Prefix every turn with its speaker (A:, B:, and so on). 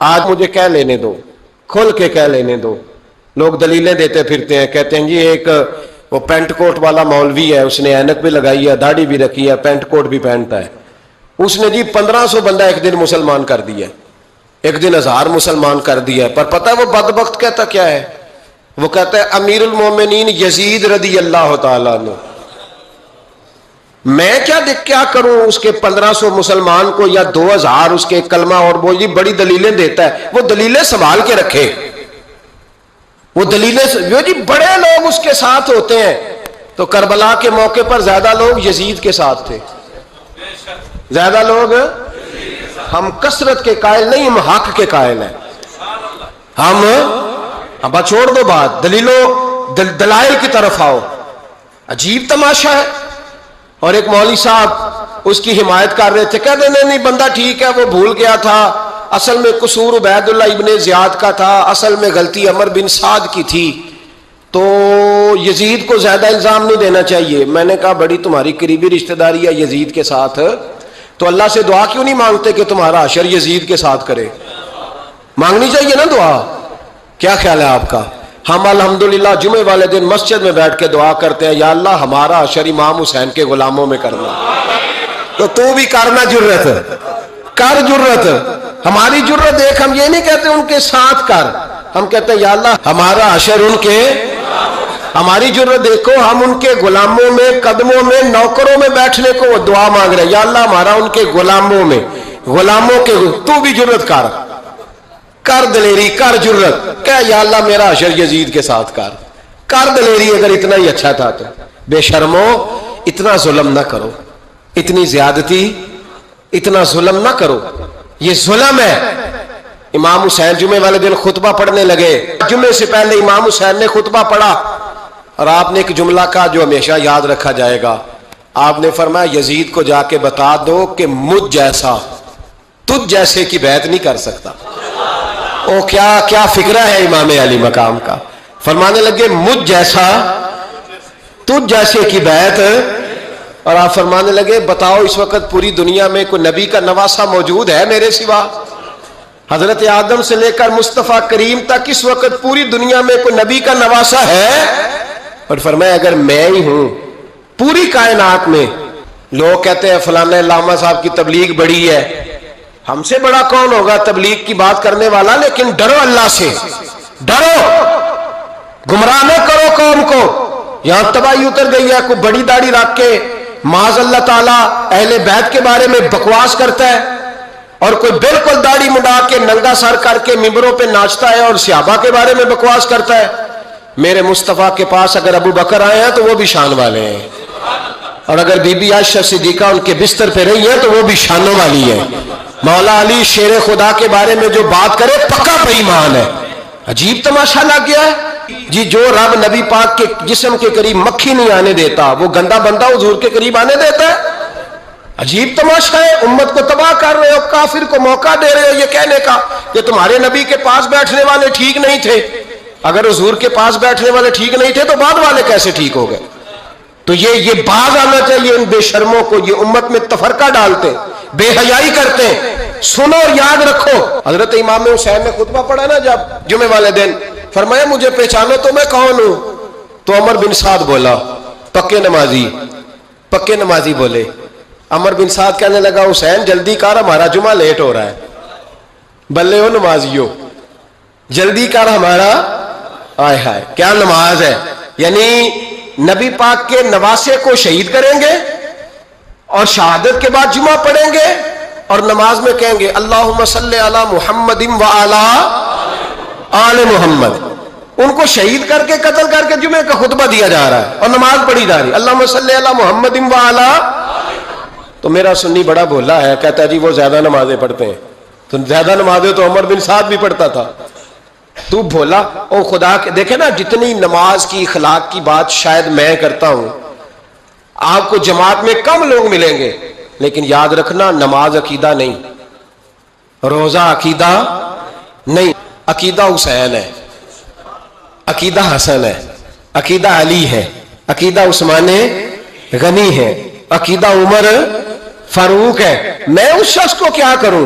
A: آج مجھے کہہ لینے دو, کھل کے کہہ لینے دو. لوگ دلیلیں دیتے پھرتے ہیں, کہتے ہیں جی ایک وہ پینٹ کوٹ والا مولوی ہے, اس نے اینک بھی لگائی ہے, داڑھی بھی رکھی ہے, پینٹ کوٹ بھی پہنتا ہے, اس نے جی 1500 بندہ ایک دن مسلمان کر دیا, ایک دن 1000 مسلمان کر دیا. پر پتہ ہے وہ بدبخت کہتا کیا ہے؟ وہ کہتا ہے امیر المومنین یزید رضی اللہ تعالیٰ عنہ. میں کیا کروں اس کے 1500 مسلمان کو یا 2000 اس کے کلمہ, اور وہ جی بڑی دلیلیں دیتا ہے. وہ دلیلیں سنبھال کے رکھے, وہ دلیلیں جو جی بڑے لوگ اس کے ساتھ ہوتے ہیں. تو کربلا کے موقع پر زیادہ لوگ یزید کے ساتھ تھے, زیادہ لوگ. ہم کثرت کے قائل نہیں, ہم حق کے قائل ہیں. ہم اب چھوڑ دو بات, دلائل کی طرف آؤ. عجیب تماشا ہے. اور ایک مولوی صاحب اس کی حمایت کر رہے تھے, کہتے نہیں بندہ ٹھیک ہے, وہ بھول گیا تھا, اصل میں قصور عبید اللہ ابن زیاد کا تھا, اصل میں غلطی عمر بن سعد کی تھی, تو یزید کو زیادہ الزام نہیں دینا چاہیے. میں نے کہا بڑی تمہاری قریبی رشتہ داری ہے یزید کے ساتھ, تو اللہ سے دعا کیوں نہیں مانگتے کہ تمہارا حشر یزید کے ساتھ کرے؟ مانگنی چاہیے نا دعا. کیا خیال ہے آپ کا؟ ہم الحمدللہ جمعے والے دن مسجد میں بیٹھ کے دعا کرتے ہیں, یا اللہ ہمارا حشر امام حسین کے غلاموں میں کرنا. تو بھی کرنا, جرت کر, جرت ہماری جرت دیکھ. ہم یہ نہیں کہتے ان کے ساتھ کر, ہم کہتے ہیں یا اللہ ہمارا حشر ان کے, ہماری جرت دیکھو, ہم ان کے غلاموں میں, قدموں میں, نوکروں میں بیٹھنے کو وہ دعا مانگ رہے ہیں, یا اللہ ہمارا ان کے غلاموں میں, غلاموں کے. تو بھی جرت کر دلیری, کر جرت, کہ یا اللہ میرا حشر یزید کے ساتھ کر دلیری. اگر اتنا ہی اچھا تھا تو بے شرمو اتنا ظلم نہ کرو, اتنی زیادتی, اتنا ظلم نہ کرو, یہ ظلم ہے. امام حسین جمعے والے دن خطبہ پڑھنے لگے, جمعے سے پہلے امام حسین نے خطبہ پڑھا, اور آپ نے ایک جملہ کہا جو ہمیشہ یاد رکھا جائے گا. آپ نے فرمایا یزید کو جا کے بتا دو کہ مجھ جیسا تجھ جیسے کی بیعت نہیں کر سکتا. او کیا فکرہ ہے امام علی مقام کا. فرمانے لگے مجھ جیسا تجھ جیسے کی بیعت, اور آپ فرمانے لگے بتاؤ اس وقت پوری دنیا میں کوئی نبی کا نواسہ موجود ہے میرے سوا؟ حضرت آدم سے لے کر مصطفیٰ کریم تک اس وقت پوری دنیا میں کوئی نبی کا نواسہ ہے؟ اور فرمایا اگر میں ہی ہوں پوری کائنات میں. لوگ کہتے ہیں فلانا علامہ صاحب کی تبلیغ بڑی ہے, ہم سے بڑا کون ہوگا تبلیغ کی بات کرنے والا؟ لیکن ڈرو اللہ سے, ڈرو, گمراہ نہ کرو قوم کو. یہاں تباہی اتر گئی ہے, کوئی بڑی داڑھی رکھ کے معاذ اللہ تعالیٰ اہل بیت کے بارے میں بکواس کرتا ہے, اور کوئی بالکل داڑھی مڈا کے ننگا سر کر کے ممبروں پہ ناچتا ہے اور صحابہ کے بارے میں بکواس کرتا ہے. میرے مصطفیٰ کے پاس اگر ابو بکر آئے ہیں تو وہ بھی شان والے ہیں, اور اگر بی بی عائشہ صدیقہ ان کے بستر پہ رہی ہے تو وہ بھی شانوں والی ہے. مولا علی شیر خدا کے بارے میں جو بات کرے پکا بے ایمان ہے. عجیب تماشا لگ گیا ہے جی. جو رب نبی پاک کے جسم کے قریب مکھی نہیں آنے دیتا, وہ گندا بندہ حضور کے قریب آنے دیتا ہے؟ عجیب تماشا ہے. امت کو تباہ کر رہے ہو, کافر کو موقع دے رہے ہو یہ کہنے کا کہ تمہارے نبی کے پاس بیٹھنے والے ٹھیک نہیں تھے. اگر حضور کے پاس بیٹھنے والے ٹھیک نہیں تھے تو بعد والے کیسے ٹھیک ہو گئے؟ تو یہ باز آنا چاہیے ان بے شرموں کو. یہ امت میں تفرقہ ڈالتے, بے حیائی کرتے. سنو اور یاد رکھو, حضرت امام حسین نے خطبہ پڑھا نا جب جمعے والے دن, فرمایا مجھے پہچانو تو میں کون ہوں؟ تو عمر بن سعد بولا, پکے نمازی بولے. عمر بن سعد کہنے لگا حسین جلدی کر, ہمارا جمعہ لیٹ ہو رہا ہے. بلے ہو نمازیو, جلدی کر ہمارا. آئے ہائے کیا نماز ہے. یعنی نبی پاک کے نواسے کو شہید کریں گے اور شہادت کے بعد جمعہ پڑھیں گے, اور نماز میں کہیں گے اللہم صلی علی محمد و علی آل محمد. ان کو شہید کر کے قتل کر کے جمعے کا خطبہ دیا جا رہا ہے اور نماز پڑھی جا رہی ہے اللہم صلی علی محمد و علی. تو میرا سنی بڑا بھولا ہے, کہتا ہے جی وہ زیادہ نمازیں پڑھتے ہیں. تو زیادہ نمازیں تو عمر بن سعد بھی پڑھتا تھا. تو بھولا او خدا کے. دیکھیں نا جتنی نماز کی اخلاق کی بات شاید میں کرتا ہوں, آپ کو جماعت میں کم لوگ ملیں گے, لیکن یاد رکھنا نماز عقیدہ نہیں, روزہ عقیدہ نہیں. عقیدہ حسین ہے, عقیدہ حسن ہے, عقیدہ علی ہے, عقیدہ عثمان غنی ہے, عقیدہ عمر فاروق ہے. میں اس شخص کو کیا کروں